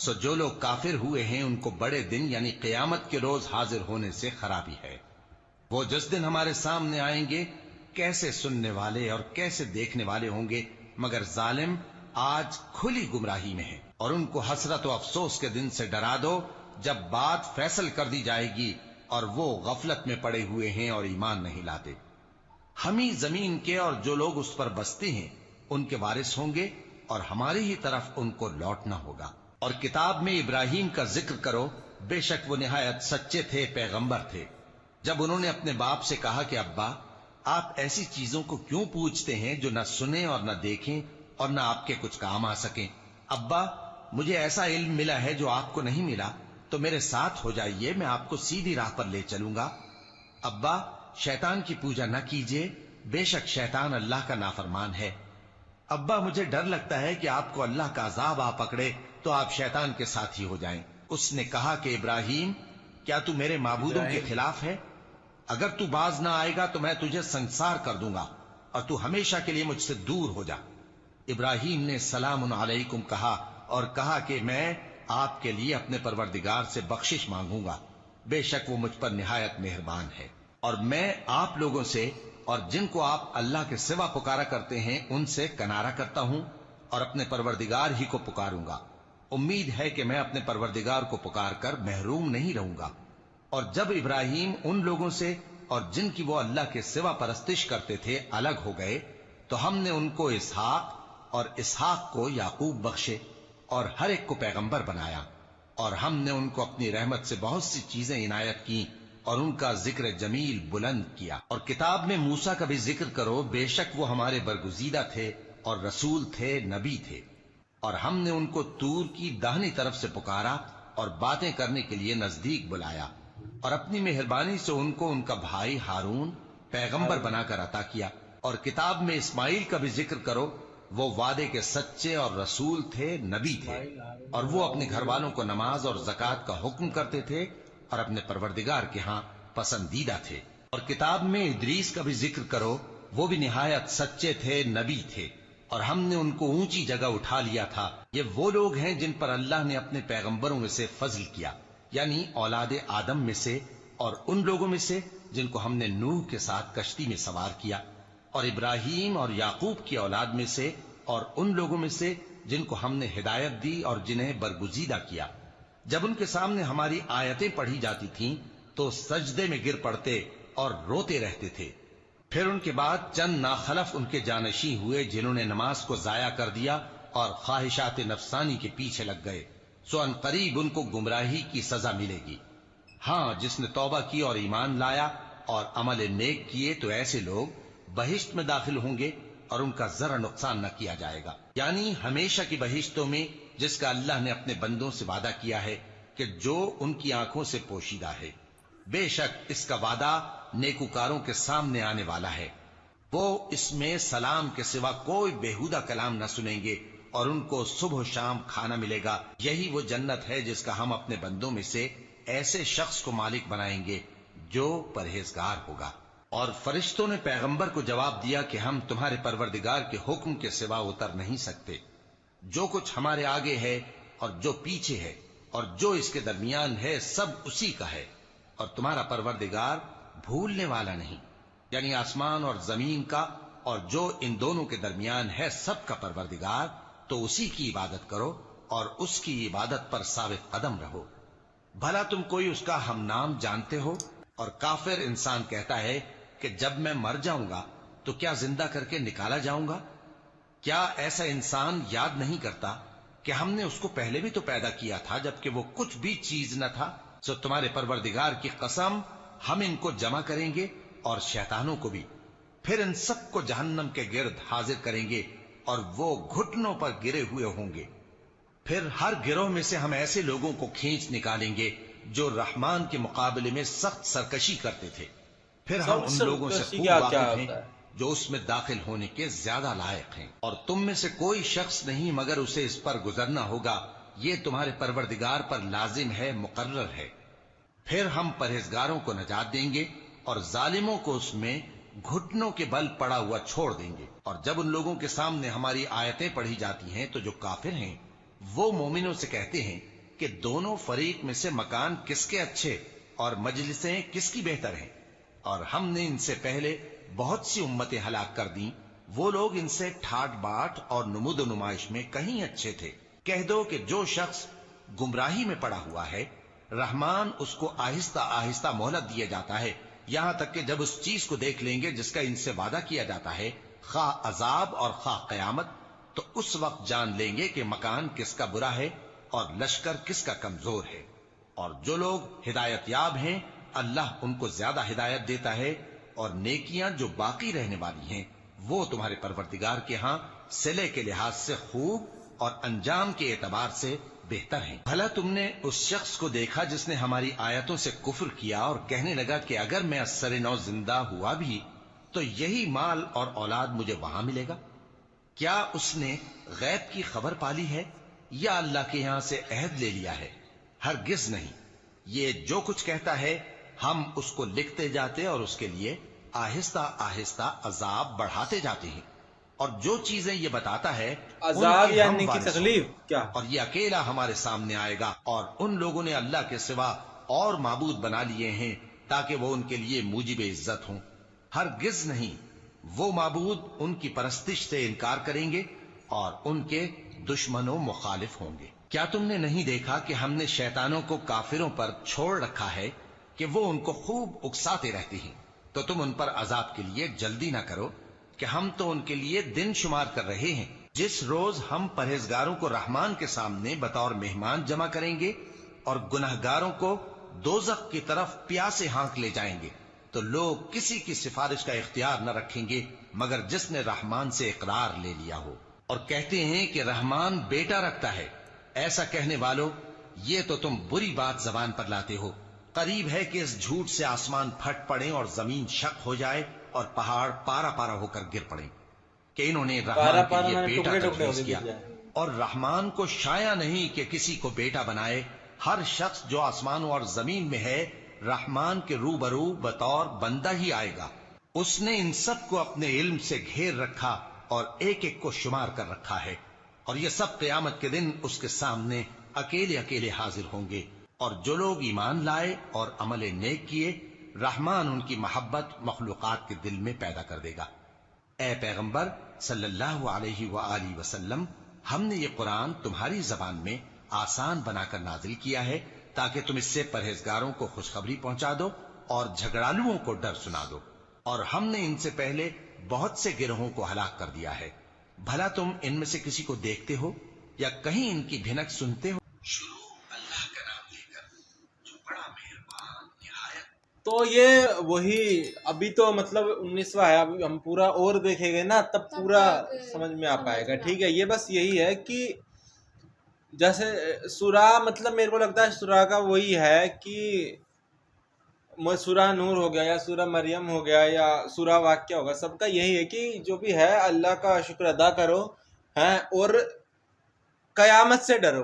سو جو لوگ کافر ہوئے ہیں ان کو بڑے دن یعنی قیامت کے روز حاضر ہونے سے خرابی ہے. وہ جس دن ہمارے سامنے آئیں گے کیسے سننے والے اور کیسے دیکھنے والے ہوں گے، مگر ظالم آج کھلی گمراہی میں ہے. اور ان کو حسرت و افسوس کے دن سے ڈرا دو جب بات فیصل کر دی جائے گی اور وہ غفلت میں پڑے ہوئے ہیں اور ایمان نہیں لاتے. ہم ہی زمین کے اور جو لوگ اس پر بستے ہیں ان کے وارث ہوں گے اور ہماری ہی طرف ان کو لوٹنا ہوگا. اور کتاب میں ابراہیم کا ذکر کرو، بے شک وہ نہایت سچے تھے، پیغمبر تھے. جب انہوں نے اپنے باپ سے کہا کہ ابا آپ ایسی چیزوں کو کیوں پوچھتے ہیں جو نہ سنیں اور نہ دیکھیں اور نہ آپ کے کچھ کام آ سکیں. ابا مجھے ایسا علم ملا ہے جو آپ کو نہیں ملا، تو میرے ساتھ ہو جائیے، میں آپ کو سیدھی راہ پر لے چلوں گا. ابا شیطان کی پوجا نہ کیجیے، بے شک شیطان اللہ کا نافرمان ہے. ابا مجھے ڈر لگتا ہے کہ آپ کو اللہ کا عذاب آ پکڑے تو آپ شیطان کے ساتھی ہو جائیں. اس نے کہا کہ ابراہیم کیا تو میرے معبودوں کے خلاف ہے؟ اگر تو باز نہ آئے گا تو میں تجھے سنسار کر دوں گا اور تو ہمیشہ کے لیے مجھ سے دور ہو جا. ابراہیم نے سلام علیکم کہا اور کہا کہ میں آپ کے لیے اپنے پروردگار سے بخشش مانگوں گا، بے شک وہ مجھ پر نہایت مہربان ہے. اور میں آپ لوگوں سے اور جن کو آپ اللہ کے سوا پکارا کرتے ہیں ان سے کنارہ کرتا ہوں اور اپنے پروردگار ہی کو پکاروں گا. امید ہے کہ میں اپنے پروردگار کو پکار کر محروم نہیں رہوں گا. اور جب ابراہیم ان لوگوں سے اور جن کی وہ اللہ کے سوا پرستش کرتے تھے الگ ہو گئے تو ہم نے ان کو اسحاق اور اسحاق کو یعقوب بخشے اور ہر ایک کو پیغمبر بنایا. اور ہم نے ان کو اپنی رحمت سے بہت سی چیزیں عنایت کی اور ان کا ذکر جمیل بلند کیا. اور کتاب میں موسیٰ کا بھی ذکر کرو، بے شک وہ ہمارے برگزیدہ تھے اور رسول تھے، نبی تھے. اور ہم نے ان کو طور کی داہنی طرف سے پکارا اور باتیں کرنے کے لیے نزدیک بلایا، اور اپنی مہربانی سے ان کو ان کا بھائی ہارون پیغمبر بنا کر عطا کیا. اور کتاب میں اسماعیل کا بھی ذکر کرو، وہ وعدے کے سچے اور رسول تھے، نبی تھے، اور وہ اپنے گھر والوں کو نماز اور زکوٰۃ کا حکم کرتے تھے اور اپنے پروردگار کے ہاں پسندیدہ تھے. اور کتاب میں ادریس کا بھی ذکر کرو، وہ بھی نہایت سچے تھے، نبی تھے، اور ہم نے ان کو اونچی جگہ اٹھا لیا تھا. یہ وہ لوگ ہیں جن پر اللہ نے اپنے پیغمبروں میں سے فضل کیا، یعنی اولاد آدم میں سے اور ان لوگوں میں سے جن کو ہم نے نوح کے ساتھ کشتی میں سوار کیا، اور ابراہیم اور یعقوب کی اولاد میں سے اور ان لوگوں میں سے جن کو ہم نے ہدایت دی اور جنہیں برگزیدہ کیا. جب ان کے سامنے ہماری آیتیں پڑھی جاتی تھیں تو سجدے میں گر پڑتے اور روتے رہتے تھے. پھر ان کے بعد چند ناخلف ان کے جانشین ہوئے جنہوں نے نماز کو ضائع کر دیا اور خواہشات نفسانی کے پیچھے لگ گئے، سو ان قریب ان کو گمراہی کی سزا ملے گی. ہاں جس نے توبہ کی اور ایمان لایا اور عمل نیک کیے تو ایسے لوگ بہشت میں داخل ہوں گے اور ان کا ذرا نقصان نہ کیا جائے گا، یعنی ہمیشہ کی بہشتوں میں جس کا اللہ نے اپنے بندوں سے وعدہ کیا ہے کہ جو ان کی آنکھوں سے پوشیدہ ہے. بے شک اس کا وعدہ نیکوکاروں کے سامنے آنے والا ہے. وہ اس میں سلام کے سوا کوئی بیہودہ کلام نہ سنیں گے اور ان کو صبح و شام کھانا ملے گا. یہی وہ جنت ہے جس کا ہم اپنے بندوں میں سے ایسے شخص کو مالک بنائیں گے جو پرہیزگار ہوگا. اور فرشتوں نے پیغمبر کو جواب دیا کہ ہم تمہارے پروردگار کے حکم کے سوا اتر نہیں سکتے. جو کچھ ہمارے آگے ہے اور جو پیچھے ہے اور جو اس کے درمیان ہے سب اسی کا ہے، اور تمہارا پروردگار بھولنے والا نہیں. یعنی آسمان اور زمین کا اور جو ان دونوں کے درمیان ہے سب کا پروردگار، تو اسی کی عبادت کرو اور اس کی عبادت پر ثابت قدم رہو. بھلا تم کوئی اس کا ہم نام جانتے ہو؟ اور کافر انسان کہتا ہے کہ جب میں مر جاؤں گا تو کیا زندہ کر کے نکالا جاؤں گا؟ کیا ایسا انسان یاد نہیں کرتا کہ ہم نے اس کو پہلے بھی تو پیدا کیا تھا جبکہ وہ کچھ بھی چیز نہ تھا؟ سو تمہارے پروردگار کی قسم ہم ان کو جمع کریں گے اور شیطانوں کو بھی، پھر ان سب کو جہنم کے گرد حاضر کریں گے اور وہ گھٹنوں پر گرے ہوئے ہوں گے. پھر ہر گروہ میں سے ہم ایسے لوگوں کو کھینچ نکالیں گے جو رحمان کے مقابلے میں سخت سرکشی کرتے تھے. پھر ہم ان لوگوں سے خوب واقف ہیں جو اس میں داخل ہونے کے زیادہ لائق ہیں. اور تم میں سے کوئی شخص نہیں مگر اسے اس پر گزرنا ہوگا، یہ تمہارے پروردگار پر لازم ہے، مقرر ہے. پھر ہم پرہیزگاروں کو نجات دیں گے اور ظالموں کو اس میں گھٹنوں کے بل پڑا ہوا چھوڑ دیں گے. اور جب ان لوگوں کے سامنے ہماری آیتیں پڑھی جاتی ہیں تو جو کافر ہیں وہ مومنوں سے کہتے ہیں کہ دونوں فریق میں سے مکان کس کے اچھے اور مجلسیں کس کی بہتر ہیں، اور ہم نے ان سے پہلے بہت سی امتیں ہلاک کر دیں، وہ لوگ ان سے ٹھاٹ باٹ اور نمود و نمائش میں کہیں اچھے تھے۔ کہہ دو کہ جو شخص گمراہی میں پڑا ہوا ہے، رحمان اس کو آہستہ آہستہ مہلت دیا جاتا ہے، یہاں تک کہ جب اس چیز کو دیکھ لیں گے جس کا ان سے وعدہ کیا جاتا ہے، خواہ عذاب اور خواہ قیامت، تو اس وقت جان لیں گے کہ مکان کس کا برا ہے اور لشکر کس کا کمزور ہے۔ اور جو لوگ ہدایت یاب ہیں، اللہ ان کو زیادہ ہدایت دیتا ہے، اور نیکیاں جو باقی رہنے والی ہیں وہ تمہارے پروردگار کے ہاں صلے کے لحاظ سے خوب اور انجام کے اعتبار سے بہتر ہیں۔ بھلا تم نے اس شخص کو دیکھا جس نے ہماری آیتوں سے کفر کیا اور کہنے لگا کہ اگر میں ازسر نو زندہ ہوا بھی تو یہی مال اور اولاد مجھے وہاں ملے گا؟ کیا اس نے غیب کی خبر پالی ہے یا اللہ کے یہاں سے عہد لے لیا ہے؟ ہرگز نہیں، یہ جو کچھ کہتا ہے ہم اس کو لکھتے جاتے اور اس کے لیے آہستہ آہستہ عذاب بڑھاتے جاتے ہیں، اور جو چیزیں یہ بتاتا ہے عذاب ان کے یعنی ہم کی وارث ہوں تکلیف گے، کیا؟ اور یہ اکیلا ہمارے سامنے آئے گا، اور ان لوگوں نے اللہ کے سوا اور معبود بنا لیے ہیں تاکہ وہ ان کے لیے موجب عزت ہوں۔ ہرگز نہیں، وہ معبود ان کی پرستش سے انکار کریں گے اور ان کے دشمن و مخالف ہوں گے۔ کیا تم نے نہیں دیکھا کہ ہم نے شیطانوں کو کافروں پر چھوڑ رکھا ہے کہ وہ ان کو خوب اکساتے رہتے ہیں؟ تو تم ان پر عذاب کے لیے جلدی نہ کرو کہ ہم تو ان کے لیے دن شمار کر رہے ہیں۔ جس روز ہم پرہیزگاروں کو رحمان کے سامنے بطور مہمان جمع کریں گے اور گنہگاروں کو دوزخ کی طرف پیاسے ہانک لے جائیں گے، تو لوگ کسی کی سفارش کا اختیار نہ رکھیں گے مگر جس نے رحمان سے اقرار لے لیا ہو، اور کہتے ہیں کہ رحمان بیٹا رکھتا ہے۔ ایسا کہنے والوں، یہ تو تم بری بات زبان پر لاتے ہو۔ قریب ہے کہ اس جھوٹ سے آسمان پھٹ پڑے اور زمین شق ہو جائے اور پہاڑ پارا پارا ہو کر گر پڑے کہ انہوں نے رحمان کے لیے بیٹا تجویز کیا، اور رحمان کو شایع نہیں کہ کسی کو بیٹا بنائے۔ ہر شخص جو آسمانوں اور زمین میں ہے رحمان کے روبرو بطور بندہ ہی آئے گا۔ اس نے ان سب کو اپنے علم سے گھیر رکھا اور ایک ایک کو شمار کر رکھا ہے، اور یہ سب قیامت کے دن اس کے سامنے اکیلے اکیلے حاضر ہوں گے۔ اور جو لوگ ایمان لائے اور عمل نیک کیے، رحمان ان کی محبت مخلوقات کے دل میں پیدا کر دے گا۔ اے پیغمبر صلی اللہ علیہ وآلہ وسلم، ہم نے یہ قرآن تمہاری زبان میں آسان بنا کر نازل کیا ہے تاکہ تم اس سے پرہیزگاروں کو خوشخبری پہنچا دو اور جھگڑالوؤں کو ڈر سنا دو، اور ہم نے ان سے پہلے بہت سے گروہوں کو ہلاک کر دیا ہے۔ بھلا تم ان میں سے کسی کو دیکھتے ہو یا کہیں ان کی بھنک سنتے ہو؟ شروع اللہ کا نام لے کر جو بڑا مہربان نہایت۔ تو یہ وہی ابھی تو مطلب 19واں ہے، ابھی ہم پورا اور دیکھیں گے نا تب پورا سمجھ میں آ پائے گا، ٹھیک ہے؟ یہ بس یہی ہے کہ جیسے سورہ، مطلب میرے کو لگتا ہے سورہ کا وہی ہے کہ سورہ نور ہو گیا یا سورہ مریم ہو گیا یا سورہ واقعہ ہوگا، سب کا یہی ہے کہ جو بھی ہے اللہ کا شکر ادا کرو ہیں اور قیامت سے ڈرو،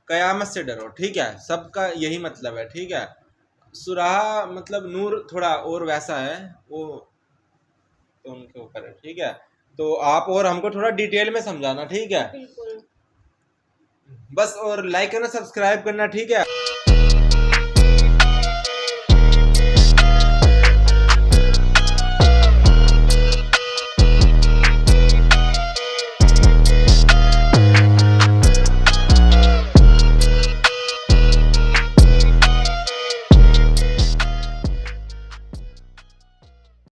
قیامت سے ڈرو، ٹھیک ہے؟ سب کا یہی مطلب ہے، ٹھیک ہے؟ سورہ مطلب نور تھوڑا اور ویسا ہے، وہ تو ان کے اوپر ہے، ٹھیک ہے؟ تو آپ اور ہم کو تھوڑا ڈیٹیل میں سمجھانا، ٹھیک ہے؟ بالکل بس، اور لائک کرنا، سبسکرائب کرنا، ٹھیک ہے؟